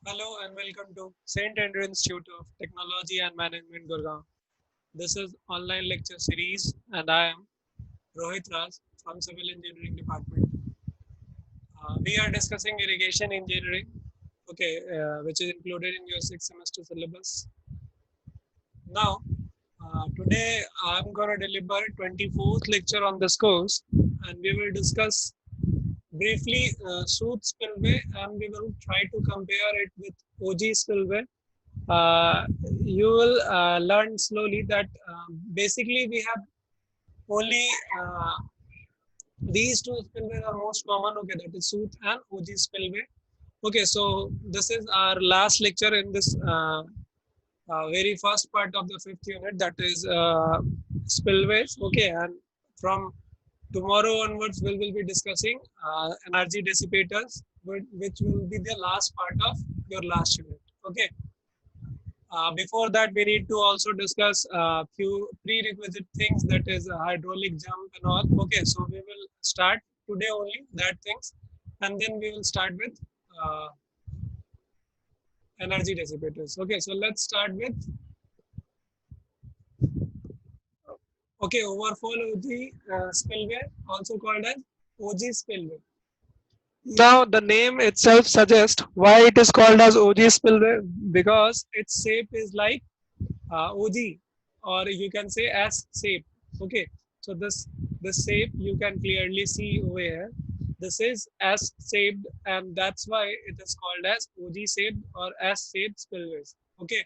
Hello and welcome to St. Andrew Institute of Technology and Management, Gurgaon. This is online lecture series and I am Rohit Raj from Civil Engineering Department. We are discussing irrigation engineering, which is included in your 6th semester syllabus. Now, today I'm going to deliver 24th lecture on this course and we will discuss briefly Soot spillway and we will try to compare it with OG spillway. uh, you will learn slowly that basically we have only these two spillways are most common. Okay, that is Sooth and OG spillway. Okay, so this is our last lecture in this very first part of the fifth unit, that is spillways. Okay, and from tomorrow onwards, we will be discussing energy dissipators, which will be the last part of your last unit. Okay. Before that, we need to also discuss a few prerequisite things, that is a hydraulic jump and all. Okay, so we will start today only that things, and then we will start with uh, energy dissipators. Okay, so let's start with overflow OG spillway, also called as OG spillway. Now, the name itself suggests why it is called as OG spillway, because its shape is like OG, or you can say S shape. Okay, so this shape you can clearly see over here. This is S shaped, and that's why it is called as OG shaped or S shaped spillways. Okay,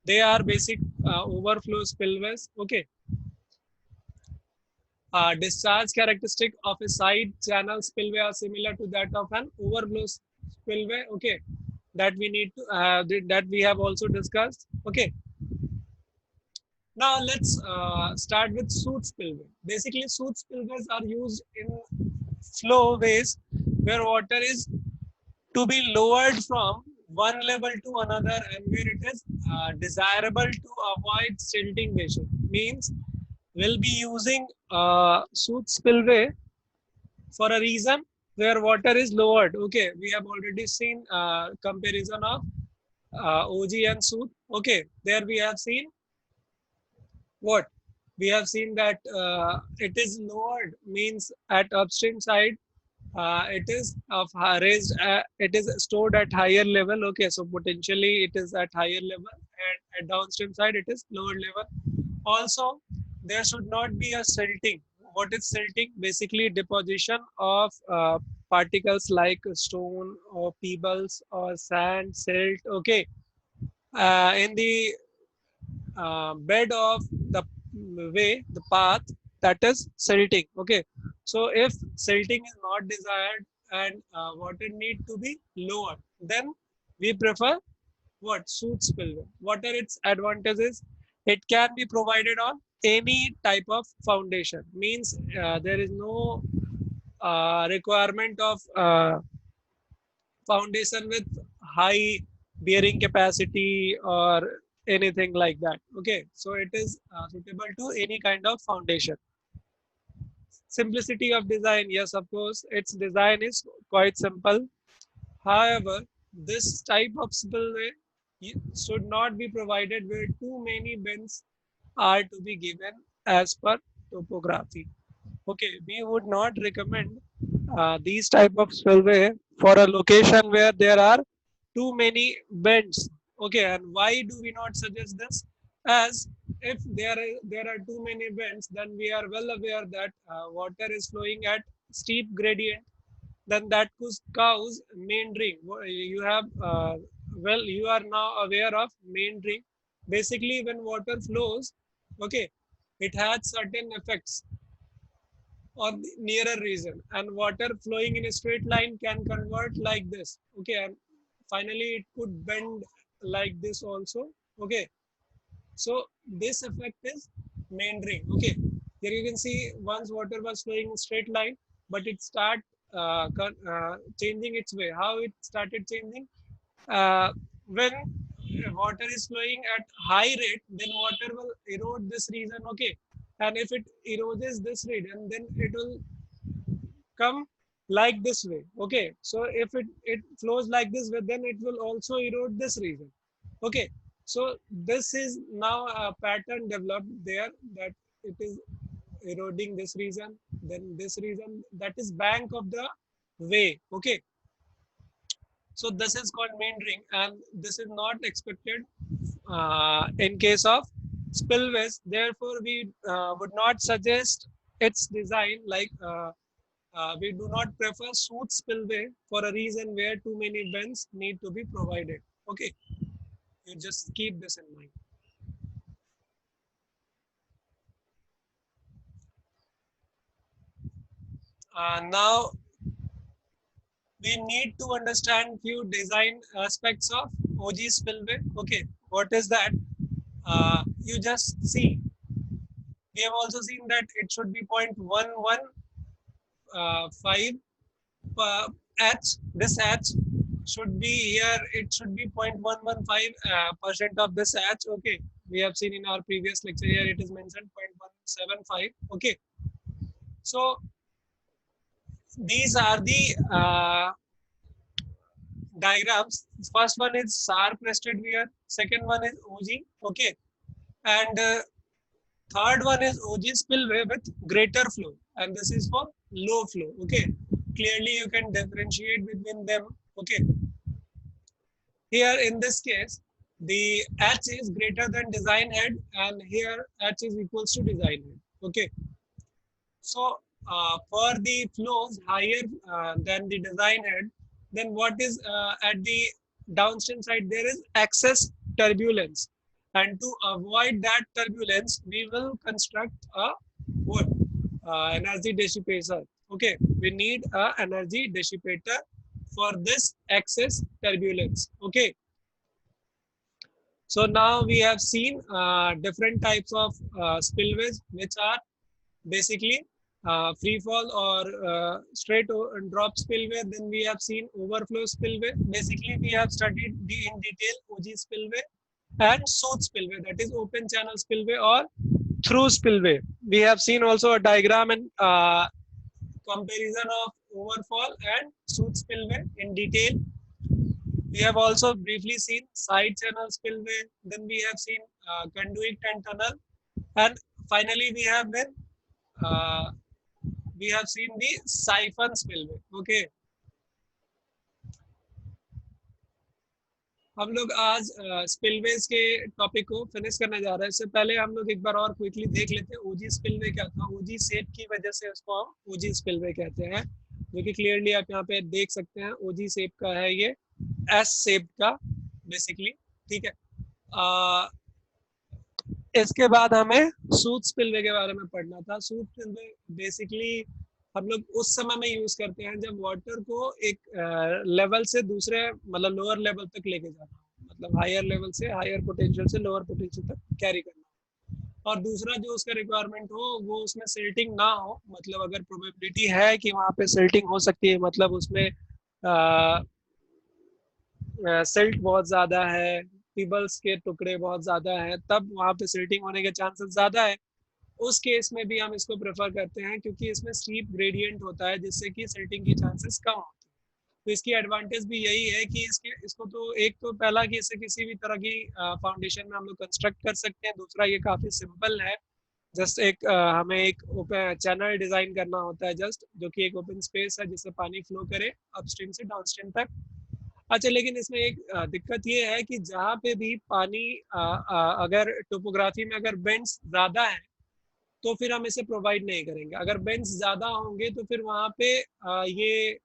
they are basic overflow spillways. Okay, discharge characteristic of a side channel spillway are similar to that of an overflow spillway. Okay, that we need to that we have also discussed. Okay, now let's start with soot spillway. Basically, soot spillways are used in flowways where water is to be lowered from one level to another and where it is desirable to avoid silting ratio. Means we'll be using soot spillway for a reason where water is lowered. Okay, we have already seen comparison of OG and soot. Okay, there we have seen what we have seen that it is lowered, means at upstream side it is of raised it is stored at higher level. Okay, so potentially it is at higher level, and at downstream side it is lower level. Also, there should not be a silting. What is silting? Basically deposition of particles like stone or pebbles or sand, silt. Okay, in the bed of the way, the path, that is silting. Okay, so if silting is not desired and water need to be lower, then we prefer what soot spillway. What are its advantages? It can be provided on any type of foundation. Means there is no requirement of foundation with high bearing capacity or anything like that. Okay, so it is suitable to any kind of foundation. Simplicity of design, yes, of course, its design is quite simple. However, this type of spillway should not be provided where too many bends are to be given as per topography. Okay, we would not recommend these type of spillway for a location where there are too many bends. Okay, and why do we not suggest this? As if there are too many bends, then we are well aware that water is flowing at steep gradient, then that could cause meandering. You have you are now aware of meandering. Basically, when water flows, okay, it has certain effects on the nearer region, and water flowing in a straight line can convert like this. Okay, and finally it could bend like this also. Okay, so this effect is meandering. Okay, here you can see once water was flowing in straight line, but it start changing its way. How it started changing? When water is flowing at high rate, then water will erode this region. Okay, and if it erodes this region, then it will come like this way. Okay, so if it flows like this way, then it will also erode this region. Okay, so this is now a pattern developed there, that it is eroding this region, then this region, that is bank of the way. Okay, so this is called meandering, and this is not expected in case of spillways. Therefore, we would not suggest its design. Like we do not prefer smooth spillway for a reason where too many vents need to be provided. Okay, you just keep this in mind. Now we need to understand few design aspects of OG spillway. Okay, what is that? You just see. We have also seen that it should be 0.115 H. This H should be here. It should be 0.115% of this H. Okay, we have seen in our previous lecture here. It is mentioned 0.175. Okay, so these are the diagrams. First one is SAR crested weir. Second one is OG. Okay, and third one is OG spillway with greater flow, and this is for low flow. Okay, clearly you can differentiate between them. Okay, here in this case, the H is greater than design head, and here H is equals to design head. Okay, so for the flows higher than the design head, then what is at the downstream side, there is excess turbulence, and to avoid that turbulence, we will construct a what energy dissipator. Okay, we need a energy dissipator for this excess turbulence. Okay, so now we have seen different types of spillways, which are basically free fall or straight drop spillway. Then we have seen overflow spillway. Basically, we have studied in detail OG spillway and soot spillway, that is open channel spillway or through spillway. We have seen also a diagram and comparison of overfall and soot spillway in detail. We have also briefly seen side channel spillway. Then we have seen conduit and tunnel, and finally uh, we have seen the siphon spillway. Okay, हम लोग आज spillways के topic को finish करने जा रहे हैं। इससे पहले हम लोग एक बार और क्विकली देख लेते हैं ओजी स्पिलवे क्या था। ओजी शेप की वजह से उसको हम ओजी स्पिलवे कहते हैं, जो कि क्लियरली आप यहाँ पे देख सकते हैं। ओजी शेप का है ये, एस शेप का बेसिकली। ठीक है, इसके बाद हमें सूट स्पिलवे के बारे में पढ़ना था। सूट स्पिलवे बेसिकली हम लोग उस समय में यूज करते हैं जब वाटर को एक लेवल से दूसरे मतलब लोअर लेवल तक लेके जाना, मतलब हायर लेवल से हायर पोटेंशियल से लोअर पोटेंशियल तक कैरी करना। और दूसरा जो उसका रिक्वायरमेंट हो वो उसमें सिल्टिंग ना हो, मतलब अगर प्रोबेबिलिटी है कि वहाँ पे सिल्टिंग हो सकती है, मतलब उसमें सिल्ट बहुत ज्यादा है, पिबल्स के टुकड़े बहुत ज्यादा है, तब वहाँ पे सिल्टिंग होने के चांसेस ज्यादा है। उस केस में भी हम इसको प्रेफर करते हैं क्योंकि इसमें स्टीप ग्रेडियंट होता है जिससे कि सिल्टिंग की चांसेस कम होती है। तो इसकी एडवांटेज भी यही है कि इसको तो एक तो पहला कि इसे किसी भी तरह की फाउंडेशन में हम लोग कंस्ट्रक्ट कर सकते हैं। दूसरा ये काफी सिंपल है, जस्ट एक हमें एक ओपन चैनल डिजाइन करना होता है, जस्ट जो कि एक ओपन स्पेस है जिससे पानी फ्लो करे अपस्ट्रीम से डाउनस्ट्रीम तक। अच्छा, लेकिन इसमें एक दिक्कत ये है कि जहाँ पे भी पानी अगर टोपोग्राफी में अगर बेंड्स ज्यादा है तो फिर हम इसे प्रोवाइड नहीं करेंगे। अगर बेंच ज्यादा होंगे तो फिर वहां पे ये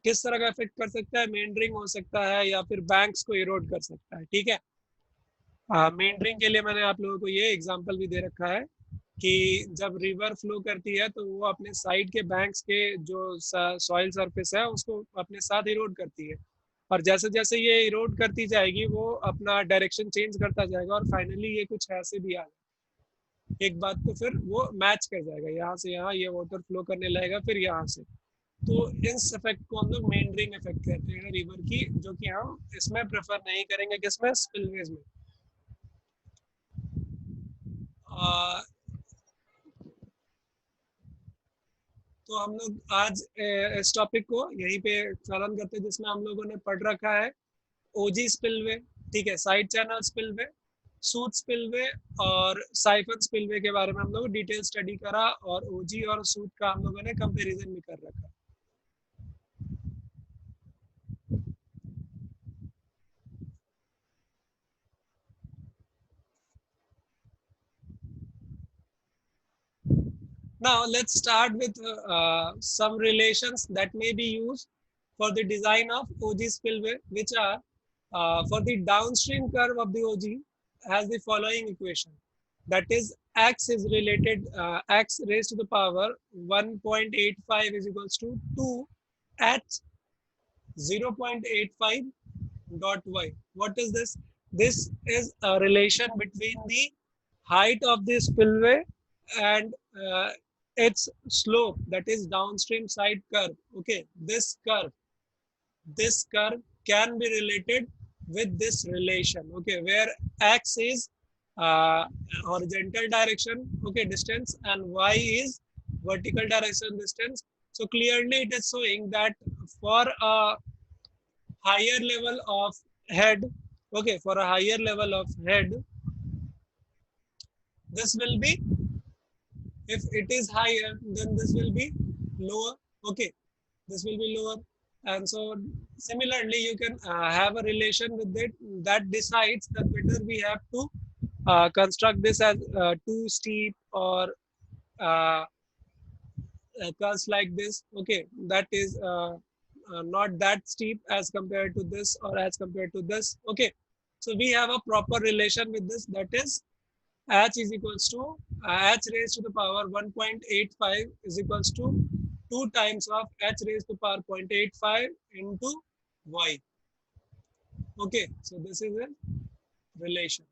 किस तरह का इफेक्ट कर सकता है, मेंडरिंग हो सकता है या फिर बैंक्स को इरोड कर सकता है। ठीक है, मेंडरिंग के लिए मैंने आप लोगों को ये एग्जांपल भी दे रखा है कि जब रिवर फ्लो करती है तो वो अपने साइड के बैंक्स के जो सॉइल सरफेस है उसको अपने साथ इरोड करती है, और जैसे जैसे ये इरोड करती जाएगी वो अपना डायरेक्शन चेंज करता जाएगा और फाइनली ये कुछ ऐसे भी आ एक बात तो फिर वो मैच कर जाएगा, यहाँ से यहाँ ये वाटर फ्लो करने लगेगा फिर यहाँ से। तो इस इफेक्ट को हम लोग मेंडरिंग इफेक्ट कहते हैं रिवर की, जो कि हम इसमें प्रेफर नहीं करेंगे, किसमें, स्पिलवेज में। आ, तो हम लोग आज इस टॉपिक को यहीं पे खत्म करते हैं, जिसमें हम लोगों ने पढ़ रखा है ओजी स्पिलवे, ठीक है, side channel spillway, suit spillway और साइफन स्पिलवे के बारे में हम लोग डिटेल स्टडी करा, और ओजी और सूट का हम लोगों ने कंपैरिजन भी कर रखा। Now let's start with some relations that may be used for the design of OG spillway, which are for the downstream curve of the OG has the following equation. That is, x is related, x raised to the power 1.85 is equals to 2 at 0.85 dot y. What is this? This is a relation between the height of the spillway and its slope, that is downstream side curve. Okay, this curve can be related with this relation. Okay, where x is horizontal direction, okay, distance, and y is vertical direction distance. So clearly it is showing that for a higher level of head, okay, for a higher level of head, this will be, if it is higher, then this will be lower. Okay, this will be lower. And so similarly, you can have a relation with it that decides that whether we have to construct this as too steep or curves like this. Okay, that is not that steep as compared to this or as compared to this. Okay, so we have a proper relation with this, that is h is equals to h raised to the power 1.85 is equals to 2 times of h raised to the power 0.85 into y. Okay, so this is a relation.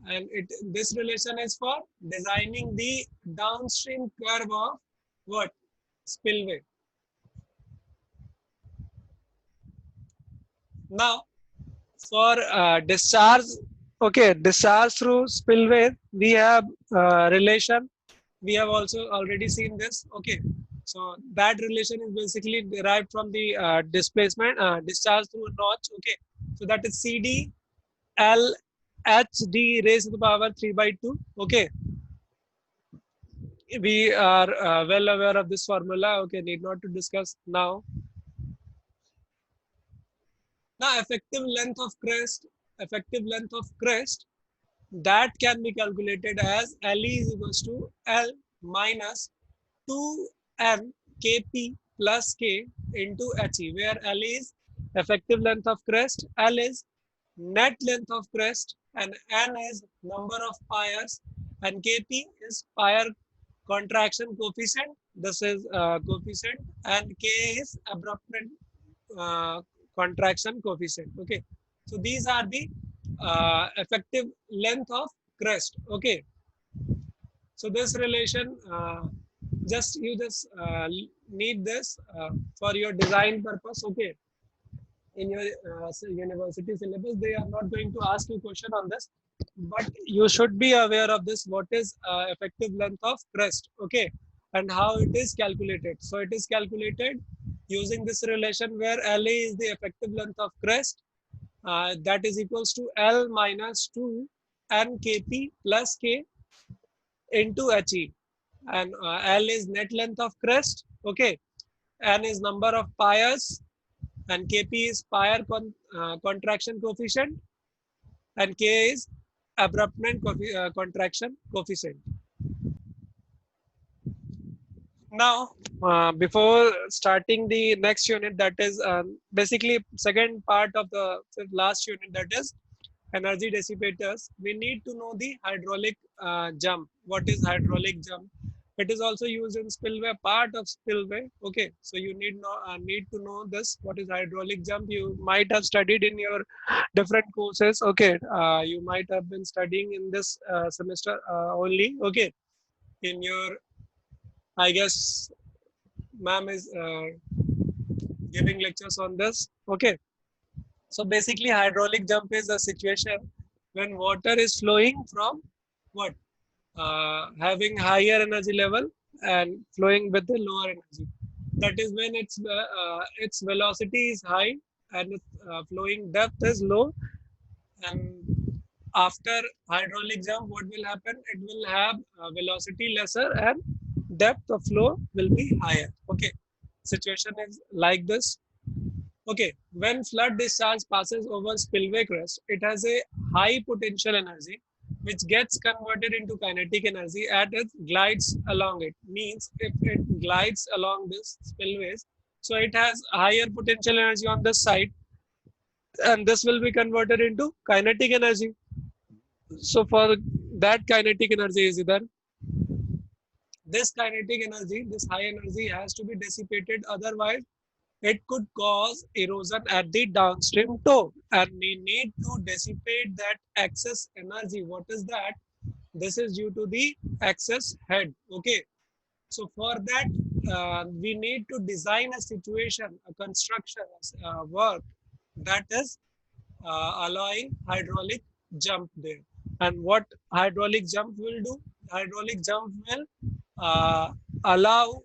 And this relation is for designing the downstream curve of what? Spillway. Now, for discharge, okay, discharge through spillway, we have relation. We have also already seen this. Okay, so that relation is basically derived from the displacement, discharge through a notch. Okay, so that is CD L H D raised to the power 3/2. Okay, we are well aware of this formula. Okay, need not to discuss now. Now, effective length of crest, that can be calculated as LE is equals to L minus 2N Kp plus K into He, where L is effective length of crest, L is net length of crest, and N is number of piers, and Kp is pier contraction coefficient. This is coefficient, and K is abruptment uh, contraction coefficient. Okay, so these are the effective length of crest. Okay, so this relation, you just need this for your design purpose. Okay, in your university syllabus, they are not going to ask you question on this, but you should be aware of this. What is effective length of crest? Okay, and how it is calculated. So it is calculated using this relation where LA is the effective length of crest, that is equals to L minus 2 N Kp plus K into He, and L is net length of crest. Okay, N is number of piers, and Kp is pier contraction coefficient, and K is abruptment contraction coefficient. Now, before starting the next unit, that is basically second part of the last unit, that is energy dissipators, we need to know the hydraulic jump. What is hydraulic jump? It is also used in spillway, part of spillway. Okay, so you need to know this. What is hydraulic jump? You might have studied in your different courses. Okay, you might have been studying in this semester only. Okay, in your, I guess, ma'am is giving lectures on this. Okay, so basically hydraulic jump is a situation when water is flowing from what? having higher energy level and flowing with the lower energy. That is when its velocity is high and its flowing depth is low. And after hydraulic jump, what will happen? It will have velocity lesser and depth of flow will be higher. Okay, situation is like this. Okay, when flood discharge passes over spillway crest, it has a high potential energy which gets converted into kinetic energy as it glides along it. Means if it glides along this spillways, so it has higher potential energy on this side, and this will be converted into kinetic energy. So for that kinetic energy is either this kinetic energy, this high energy has to be dissipated, otherwise it could cause erosion at the downstream toe, and we need to dissipate that excess energy. What is that? This is due to the excess head. Okay, so for that we need to design a situation, a construction, work that is allowing hydraulic jump there. And what hydraulic jump will do? Hydraulic jump will allow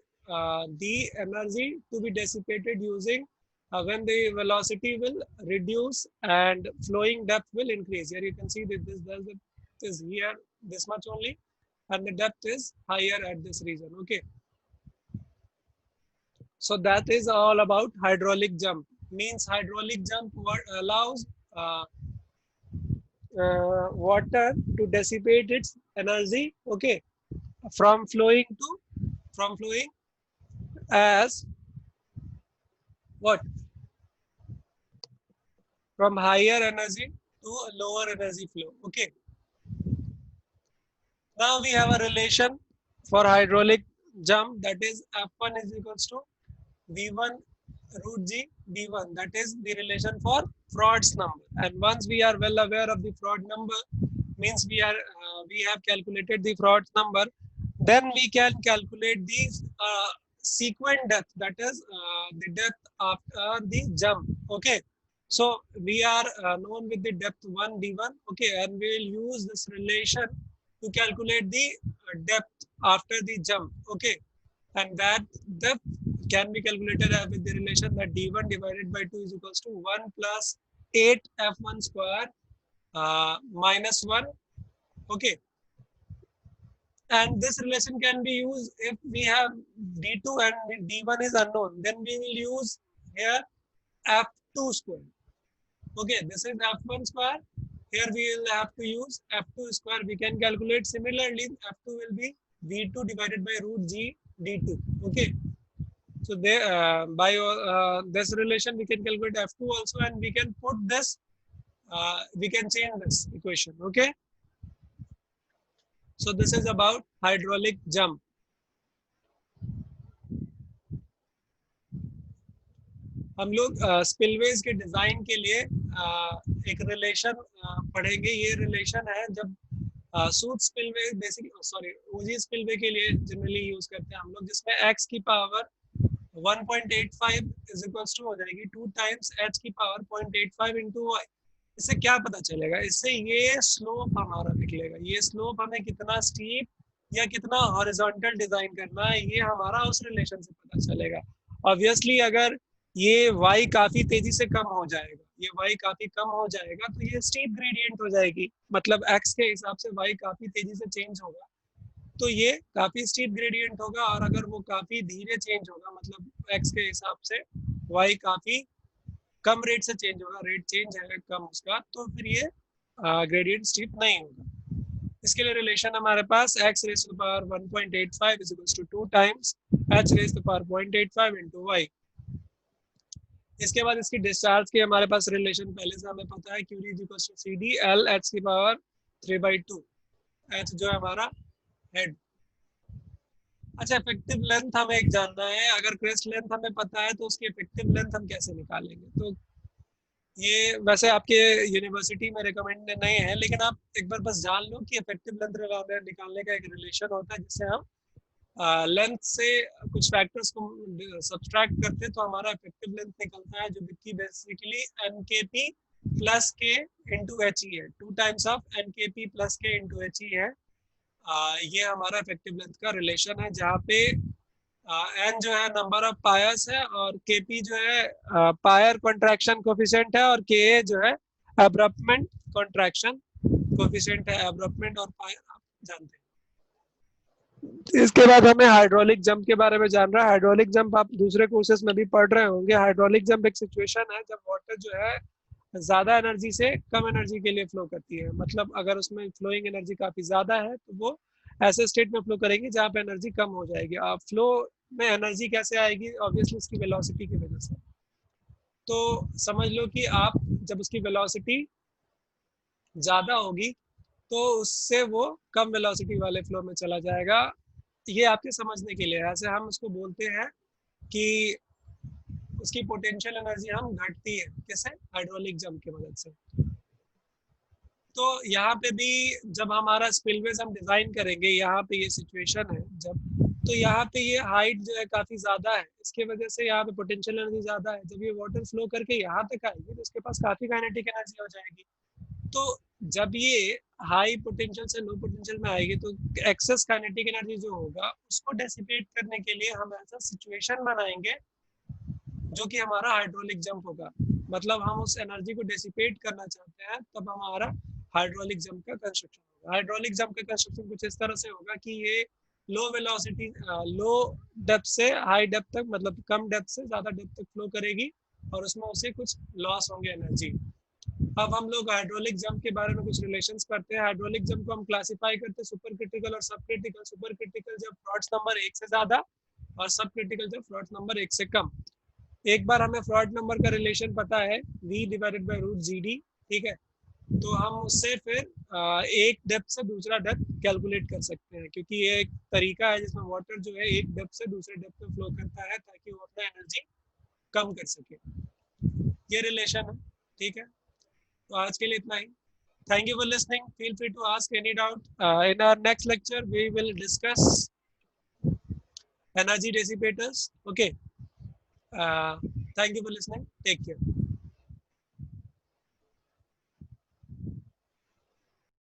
the energy to be dissipated using when the velocity will reduce and flowing depth will increase. Here you can see that this is here this much only, and the depth is higher at this region. Okay, so that is all about hydraulic jump. Means hydraulic jump what allows uh, water to dissipate its energy. Okay, from flowing to from flowing as what, from higher energy to a lower energy flow. Okay, now we have a relation for hydraulic jump, that is F1 is equals to V1 root G D1. That is the relation for Freud's number. And once we are well aware of the Freud number, means we have calculated the Freud's number, then we can calculate the sequent depth, that is the depth after the jump. Okay, so we are known with the depth 1 d1. Okay, and we will use this relation to calculate the depth after the jump. Okay, and that depth can be calculated with the relation that d1 divided by 2 is equals to 1 plus 8 f1 square minus 1. Okay, and this relation can be used if we have d2 and d1 is unknown, then we will use here f2 square. Okay, this is f1 square. Here we will have to use f2 square. We can calculate similarly. F2 will be v2 divided by root g d2. Okay, so there by this relation we can calculate f2 also, and we can put this. We can change this equation. Okay, so this is about hydraulic jump. हम लोग spillways के design के लिए एक relation पढ़ेंगे. ये relation है जब सूट स्पिलवे बेसिकली सॉरी ओजी स्पिलवे के लिए जनरली यूज करते हैं हम लोग, जिसमें x की पावर 1.85 इज इक्वल्स टू हो जाएगी 2 टाइम्स h की पावर 0.85 इंटू y. इससे क्या पता चलेगा? इससे ये स्लोप हमारा निकलेगा. ये स्लोप हमें कितना स्टीप या कितना हॉरिजॉन्टल डिजाइन करना है, ये हमारा उस रिलेशन से पता चलेगा. ऑब्वियसली अगर ये y काफी तेजी से कम हो जाएगा, ये y काफी कम हो जाएगा, तो ये स्टीप ग्रेडियंट हो जाएगी. मतलब x के हिसाब से y काफी तेजी से चेंज होगा, तो ये काफी स्टीप ग्रेडियंट होगा. और अगर वो काफी धीरे चेंज होगा, मतलब x के हिसाब से y काफी कम रेट से चेंज होगा, रेट चेंज है कम उसका, तो फिर ये ग्रेडियंट स्टीप नहीं होगा. इसके लिए रिलेशन हमारे पास x raise to power 1.85 is equals to 2 times h raise to power 0.85 into y. इसके बाद इसकी डिस्चार्ज के हमारे पास रिलेशन पहले से हमें पता है, Q is equals to C D L H की पावर 3/2. एच जो है हमारा हेड. अच्छा, इफेक्टिव लेंथ हमें एक जानना है. अगर क्रेस्ट लेंथ हमें पता है तो उसकी इफेक्टिव लेंथ हम कैसे निकालेंगे? तो ये वैसे आपके यूनिवर्सिटी में रिकमेंड नहीं है, लेकिन आप एक बार बस जान लो कि इफेक्टिव लेंथ निकालने का एक रिलेशन होता है, जिससे हम लेंथ से कुछ फैक्टर्स को सब्सट्रैक्ट करते हैं तो हमारा इफेक्टिव लेंथ निकलता है, जो कि बेसिकली एनकेपी प्लस के इंटू एच ई है. 2 टाइम्स ऑफ एनकेपी प्लस के इंटू एच ई है. ये हमारा इफेक्टिव लेंथ का रिलेशन है, जहाँ पे एन जो है नंबर ऑफ पायर्स है और केपी जो है पायर कॉन्ट्रैक्शन कोफिशिएंट है और के जो है एब्रप्टमेंट कॉन्ट्रैक्शन कोफिशिएंट है। एब्रप्टमेंट और पायर आप जानते हैं। इसके बाद हमें हाइड्रोलिक जंप के बारे में जानना है। हाइड्रोलिक जंप आप दूसरे कोर्सेज में भी पढ़ रहे होंगे। हाइड्रोलिक जंप एक सिचुएशन है जब वाटर जो है ज्यादा एनर्जी से कम एनर्जी के लिए फ्लो करती है। मतलब अगर उसमें फ्लोइंग एनर्जी काफी ज्यादा है तो वो ऐसे स्टेट में फ्लो करेगी जहाँ पे एनर्जी कम हो जाएगी। अब फ्लो में एनर्जी कैसे आएगी? ऑब्वियसली उसकी वेलोसिटी की वजह से। तो समझ लो कि आप जब उसकी वेलोसिटी ज्यादा होगी तो उससे वो कम वेलोसिटी वाले फ्लो में चला जाएगा। ये आपके समझने के लिए, ऐसे हम उसको बोलते हैं कि उसकी पोटेंशियल एनर्जी हम घटती है। कैसे? हाइड्रोलिक जंप की मदद से। तो यहाँ पे भी जब हमारा स्पिलवेज हम डिजाइन करेंगे, यहाँ पे ये सिचुएशन है जब, तो यहाँ पे ये हाइट जो है काफी ज्यादा है, इसके वजह से यहाँ पे पोटेंशियल एनर्जी ज्यादा है। जब ये वाटर फ्लो करके यहाँ तक आएगी तो इसके पास काफी काइनेटिक एनर्जी हो जाएगी। तो जब ये हाई पोटेंशियल से लो पोटेंशियल में आएगी तो एक्सेस काइनेटिक एनर्जी जो होगा उसको डेसिपेट करने के लिए हम ऐसा सिचुएशन बनाएंगे जो कि हमारा हाइड्रोलिक जंप होगा। मतलब हम उस एनर्जी को डेसिपेट करना चाहते हैं, तब हमारा हाइड्रोलिक जंप का कंस्ट्रक्शन होगा। हाइड्रोलिक जंप का कंस्ट्रक्शन कुछ इस तरह से होगा कि ये लो वेलोसिटी लो डेप्थ से हाई डेप्थ तक, मतलब कम डेप्थ से ज्यादा डेप्थ तक फ्लो करेगी और उसमें उसे कुछ लॉस होंगे एनर्जी। अब हम लोग हाइड्रोलिक जंप के बारे में कुछ रिलेशंस करते हैं। हाइड्रोलिक जंप को हम क्लासिफाई करते हैं सुपर क्रिटिकल और सब क्रिटिकल। सुपर क्रिटिकल जब फ्रॉड्स नंबर 1 से ज्यादा और सब क्रिटिकल जब फ्रॉड्स नंबर 1 से कम। एक बार हमें फ्रॉड नंबर का रिलेशन पता है, v divided by root G D, ठीक है? तो हम उससे फिर एक डेप्थ से दूसरा डेप्थ कैलकुलेट कर सकते हैं, क्योंकि ये एक तरीका है जिसमें वाटर जो है एक डेप्थ से दूसरे डेप्थ में फ्लो करता है ताकि वो अपना एनर्जी कम कर सके। ये रिलेशन है, ठीक है? तो आज के लिए इतना ही। Thank you for listening. Feel free to ask any doubt. In our next lecture we will discuss energy dissipators. Okay, thank you for listening. Take care.